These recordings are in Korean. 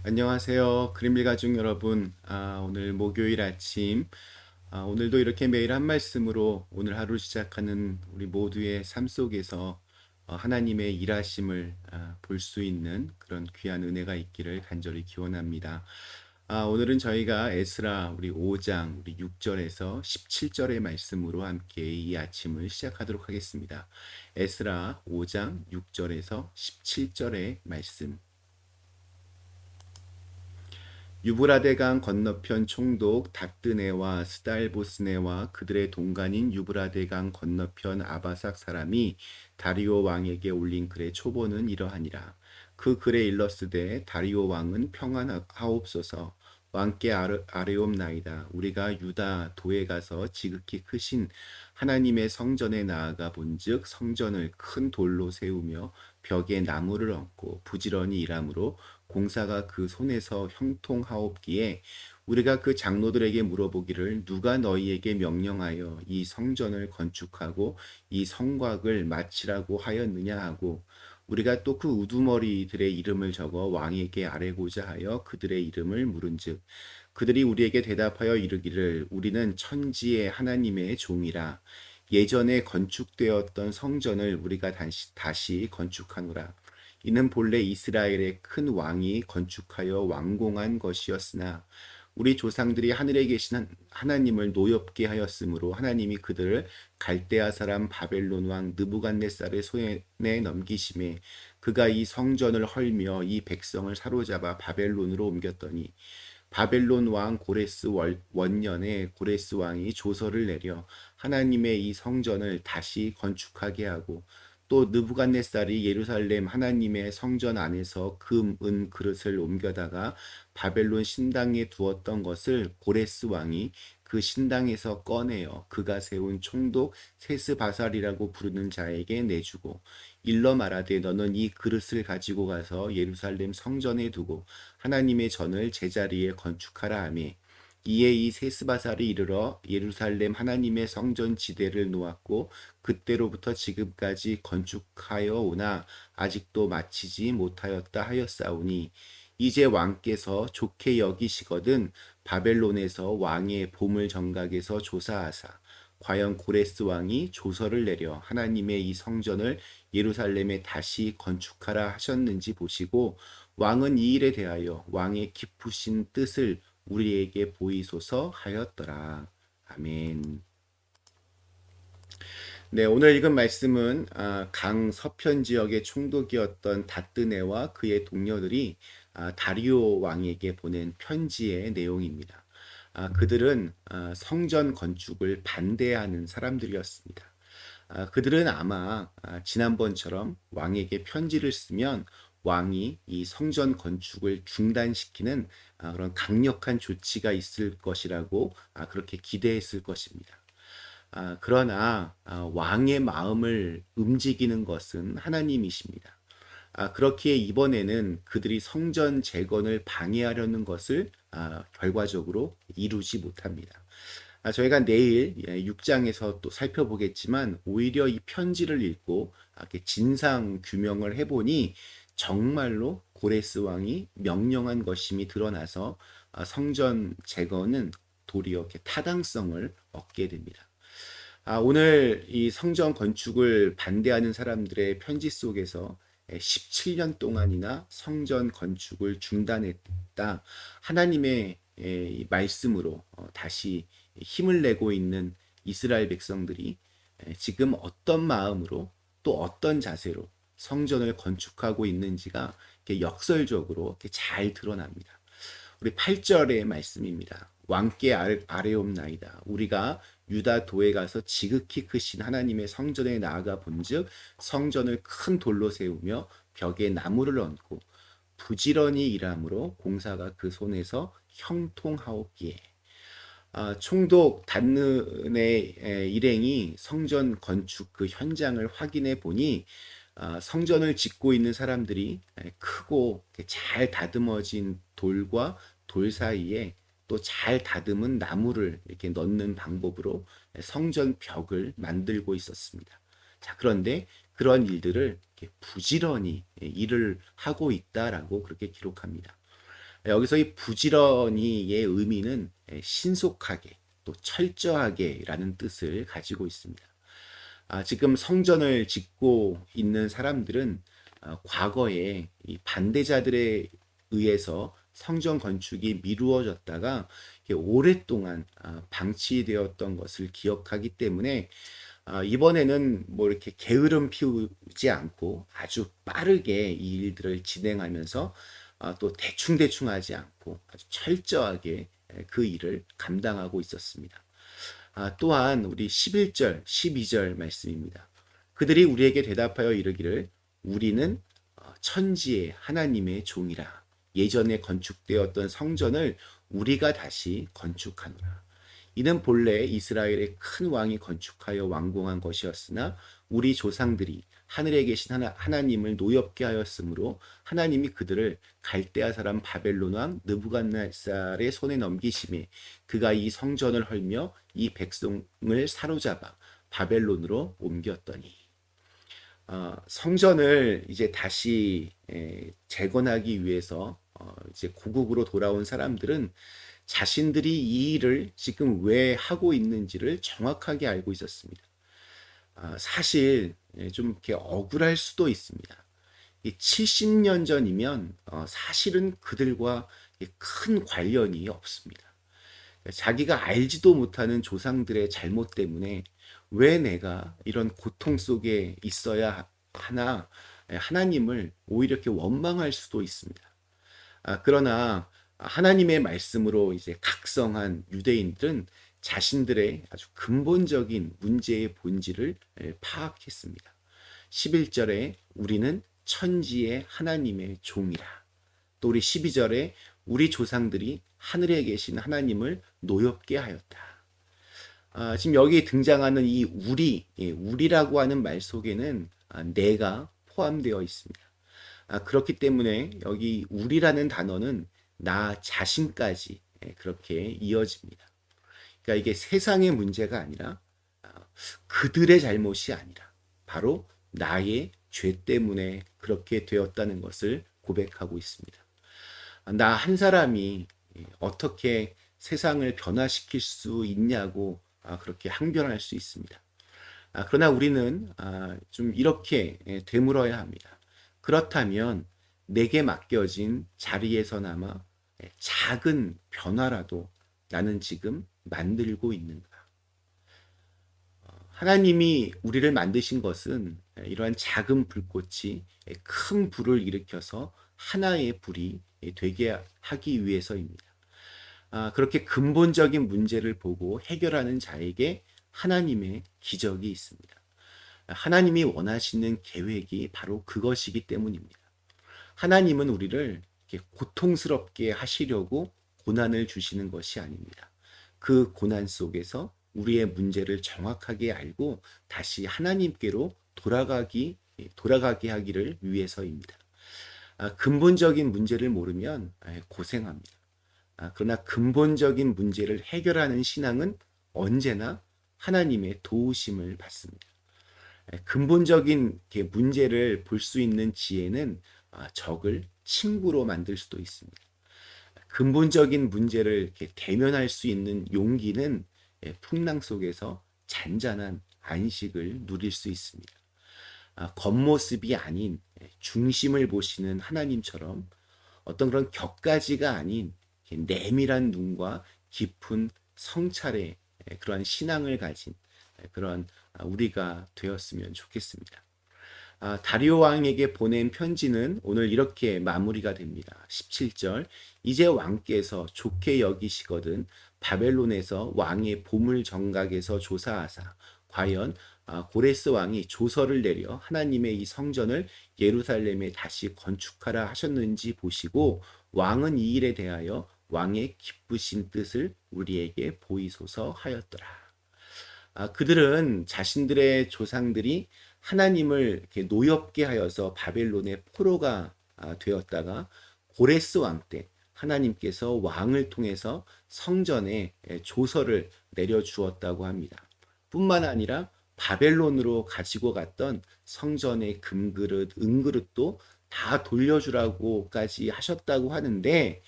안녕하세요. 그림빌 가족 여러분. 오늘 목요일 아침. 오늘도 이렇게 매일 한 말씀으로 오늘 하루 시작하는 우리 모두의 삶 속에서 하나님의 일하심을 볼 수 있는 그런 귀한 은혜가 있기를 간절히 기원합니다. 오늘은 저희가 에스라 우리 5장 우리 6절에서 17절의 말씀으로 함께 이 아침을 시작하도록 하겠습니다. 에스라 5장 6절에서 17절의 말씀. 유브라데강 건너편 총독 닥드네와 스달보스네와 그들의 동간인 유브라데강 건너편 아바삭 사람이 다리오 왕에게 올린 글의 초본은 이러하니라. 그 글에 일렀으되 다리오 왕은 평안하옵소서. 왕께 아뢰옵나이다. 우리가 유다 도에 가서 지극히 크신 하나님의 성전에 나아가 본즉 성전을 큰 돌로 세우며 벽에 나무를 얹고 부지런히 일함으로 공사가 그 손에서 형통하옵기에 우리가 그 장로들에게 물어보기를 누가 너희에게 명령하여 이 성전을 건축하고 이 성곽을 마치라고 하였느냐 하고 우리가 또 그 우두머리들의 이름을 적어 왕에게 아뢰고자 하여 그들의 이름을 물은즉 그들이 우리에게 대답하여 이르기를 우리는 천지의 하나님의 종이라 예전에 건축되었던 성전을 우리가 다시 건축하노라. 이는 본래 이스라엘의 큰 왕이 건축하여 완공한 것이었으나 우리 조상들이 하늘에 계신 하나님을 노엽게 하였으므로 하나님이 그들을 갈대아 사람 바벨론 왕 느부갓네살의 손에 넘기심에 그가 이 성전을 헐며 이 백성을 사로잡아 바벨론으로 옮겼더니 바벨론 왕 고레스 원년에 고레스 왕이 조서를 내려 하나님의 이 성전을 다시 건축하게 하고 또 느부갓네살이 예루살렘 하나님의 성전 안에서 금, 은 그릇을 옮겨다가 바벨론 신당에 두었던 것을 고레스 왕이 그 신당에서 꺼내어 그가 세운 총독 세스바살이라고 부르는 자에게 내주고 일러 말하되 너는 이 그릇을 가지고 가서 예루살렘 성전에 두고 하나님의 전을 제자리에 건축하라 하며 이에 이 세스바살이 이르러 예루살렘 하나님의 성전 지대를 놓았고 그때로부터 지금까지 건축하여 오나 아직도 마치지 못하였다 하였사오니 이제 왕께서 좋게 여기시거든 바벨론에서 왕의 보물 정각에서 조사하사 과연 고레스 왕이 조서를 내려 하나님의 이 성전을 예루살렘에 다시 건축하라 하셨는지 보시고 왕은 이 일에 대하여 왕의 깊으신 뜻을 우리에게 보이소서 하였더라. 아멘. 네, 오늘 읽은 말씀은 강 서편 지역의 총독이었던 다뜨네와 그의 동료들이 다리오 왕에게 보낸 편지의 내용입니다. 그들은 성전 건축을 반대하는 사람들이었습니다. 그들은 아마 지난번처럼 왕에게 편지를 쓰면 왕이 이 성전 건축을 중단시키는 그런 강력한 조치가 있을 것이라고 그렇게 기대했을 것입니다. 그러나 왕의 마음을 움직이는 것은 하나님이십니다. 그렇기에 이번에는 그들이 성전 재건을 방해하려는 것을 결과적으로 이루지 못합니다. 저희가 내일 6장에서 또 살펴보겠지만 오히려 이 편지를 읽고 이렇게 진상 규명을 해보니 정말로 고레스 왕이 명령한 것임이 드러나서 성전 재건은 도리어 이렇게 타당성을 얻게 됩니다. 오늘 이 성전 건축을 반대하는 사람들의 편지 속에서 17년 동안이나 성전 건축을 중단했다. 하나님의 말씀으로 다시 힘을 내고 있는 이스라엘 백성들이 지금 어떤 마음으로 또 어떤 자세로 성전을 건축하고 있는지가 역설적으로 이렇게 잘 드러납니다. 우리 8절의 말씀입니다. 왕께 아뢰옵나이다. 우리가 유다 도에 가서 지극히 크신 하나님의 성전에 나아가 본즉 성전을 큰 돌로 세우며 벽에 나무를 얹고 부지런히 일함으로 공사가 그 손에서 형통하옵기에 총독 단느의 일행이 성전 건축 그 현장을 확인해 보니 성전을 짓고 있는 사람들이 크고 잘 다듬어진 돌과 돌 사이에 또 잘 다듬은 나무를 이렇게 넣는 방법으로 성전 벽을 만들고 있었습니다. 자, 그런데 그런 일들을 이렇게 부지런히 일을 하고 있다라고 그렇게 기록합니다. 여기서 이 부지런히의 의미는 신속하게 또 철저하게라는 뜻을 가지고 있습니다. 지금 성전을 짓고 있는 사람들은 과거에 이 반대자들에 의해서 성전 건축이 미루어졌다가 오랫동안 방치되었던 것을 기억하기 때문에 이번에는 뭐 이렇게 게으름 피우지 않고 아주 빠르게 이 일들을 진행하면서 또 대충대충 하지 않고 아주 철저하게 그 일을 감당하고 있었습니다. 또한 우리 11절, 12절 말씀입니다. 그들이 우리에게 대답하여 이르기를 우리는 천지의 하나님의 종이라. 예전에 건축되었던 성전을 우리가 다시 건축하노라. 이는 본래 이스라엘의 큰 왕이 건축하여 완공한 것이었으나 우리 조상들이 하늘에 계신 하나님을 노엽게 하였으므로 하나님이 그들을 갈대아 사람 바벨론 왕 느부갓네살의 손에 넘기심에 그가 이 성전을 헐며 이 백성을 사로잡아 바벨론으로 옮겼더니 성전을 이제 다시 재건하기 위해서 이제 고국으로 돌아온 사람들은 자신들이 이 일을 지금 왜 하고 있는지를 정확하게 알고 있었습니다. 사실 좀 이렇게 억울할 수도 있습니다. 70년 전이면 사실은 그들과 큰 관련이 없습니다. 자기가 알지도 못하는 조상들의 잘못 때문에 왜 내가 이런 고통 속에 있어야 하나 하나님을 오히려 이렇게 원망할 수도 있습니다. 그러나 하나님의 말씀으로 이제 각성한 유대인들은 자신들의 아주 근본적인 문제의 본질을 파악했습니다. 11절에 우리는 천지의 하나님의 종이라. 또 우리 12절에 우리 조상들이 하늘에 계신 하나님을 노엽게 하였다. 지금 여기 등장하는 이 우리라고 하는 말 속에는 내가 포함되어 있습니다. 그렇기 때문에 여기 우리라는 단어는 나 자신까지 그렇게 이어집니다. 그러니까 이게 세상의 문제가 아니라 그들의 잘못이 아니라 바로 나의 죄 때문에 그렇게 되었다는 것을 고백하고 있습니다. 나 한 사람이 어떻게 세상을 변화시킬 수 있냐고 그렇게 항변할 수 있습니다. 그러나 우리는 좀 이렇게 되물어야 합니다. 그렇다면 내게 맡겨진 자리에서나마 작은 변화라도 나는 지금 만들고 있는가? 하나님이 우리를 만드신 것은 이러한 작은 불꽃이 큰 불을 일으켜서 하나의 불이 되게 하기 위해서입니다. 그렇게 근본적인 문제를 보고 해결하는 자에게 하나님의 기적이 있습니다. 하나님이 원하시는 계획이 바로 그것이기 때문입니다. 하나님은 우리를 이렇게 고통스럽게 하시려고 고난을 주시는 것이 아닙니다. 그 고난 속에서 우리의 문제를 정확하게 알고 다시 하나님께로 돌아가게 하기를 위해서입니다. 근본적인 문제를 모르면 고생합니다. 그러나 근본적인 문제를 해결하는 신앙은 언제나 하나님의 도우심을 받습니다. 근본적인 문제를 볼 수 있는 지혜는 적을 친구로 만들 수도 있습니다. 근본적인 문제를 이렇게 대면할 수 있는 용기는 풍랑 속에서 잔잔한 안식을 누릴 수 있습니다. 겉모습이 아닌 중심을 보시는 하나님처럼 어떤 그런 격가지가 아닌 내밀한 눈과 깊은 성찰의 그러한 신앙을 가진 그런 우리가 되었으면 좋겠습니다. 다리오 왕에게 보낸 편지는 오늘 이렇게 마무리가 됩니다. 17절 이제 왕께서 좋게 여기시거든 바벨론에서 왕의 보물 정각에서 조사하사 과연 고레스 왕이 조서를 내려 하나님의 이 성전을 예루살렘에 다시 건축하라 하셨는지 보시고 왕은 이 일에 대하여 왕의 기쁘신 뜻을 우리에게 보이소서 하였더라. 그들은 자신들의 조상들이 하나님을 이렇게 노엽게 하여서 바벨론의 포로가 되었다가 고레스 왕 때 하나님께서 왕을 통해서 성전에 조서를 내려주었다고 합니다. 뿐만 아니라 바벨론으로 가지고 갔던 성전의 금그릇, 은그릇도 다 돌려주라고까지 하셨다고 하는데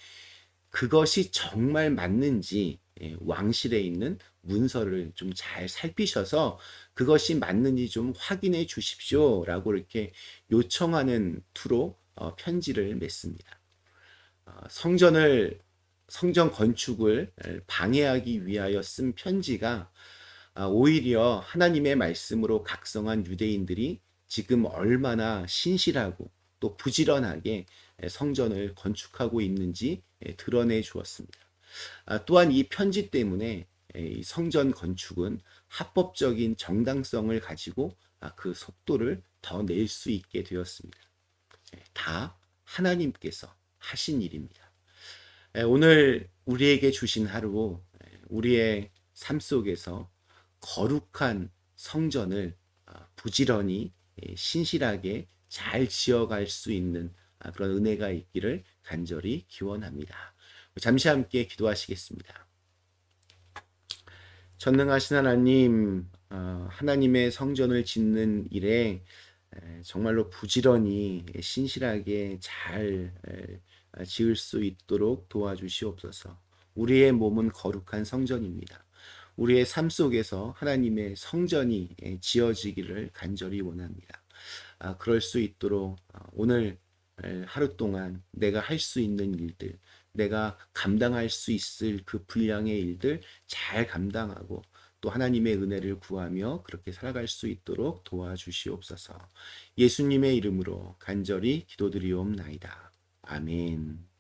그것이 정말 맞는지 왕실에 있는 문서를 좀 잘 살피셔서 그것이 맞는지 좀 확인해 주십시오라고 이렇게 요청하는 투로 편지를 맺습니다. 성전 건축을 방해하기 위하여 쓴 편지가 오히려 하나님의 말씀으로 각성한 유대인들이 지금 얼마나 신실하고 또 부지런하게 성전을 건축하고 있는지 드러내 주었습니다. 또한 이 편지 때문에 이 성전 건축은 합법적인 정당성을 가지고 그 속도를 더 낼 수 있게 되었습니다. 다 하나님께서 하신 일입니다. 오늘 우리에게 주신 하루, 우리의 삶 속에서 거룩한 성전을 부지런히 신실하게 잘 지어갈 수 있는 그런 은혜가 있기를 간절히 기원합니다. 잠시 함께 기도하시겠습니다. 전능하신 하나님, 하나님의 성전을 짓는 일에 정말로 부지런히 신실하게 잘 지을 수 있도록 도와주시옵소서. 우리의 몸은 거룩한 성전입니다. 우리의 삶 속에서 하나님의 성전이 지어지기를 간절히 원합니다. 그럴 수 있도록 오늘 하루 동안 내가 할 수 있는 일들, 내가 감당할 수 있을 그 분량의 일들 잘 감당하고 또 하나님의 은혜를 구하며 그렇게 살아갈 수 있도록 도와주시옵소서. 예수님의 이름으로 간절히 기도드리옵나이다. 아멘.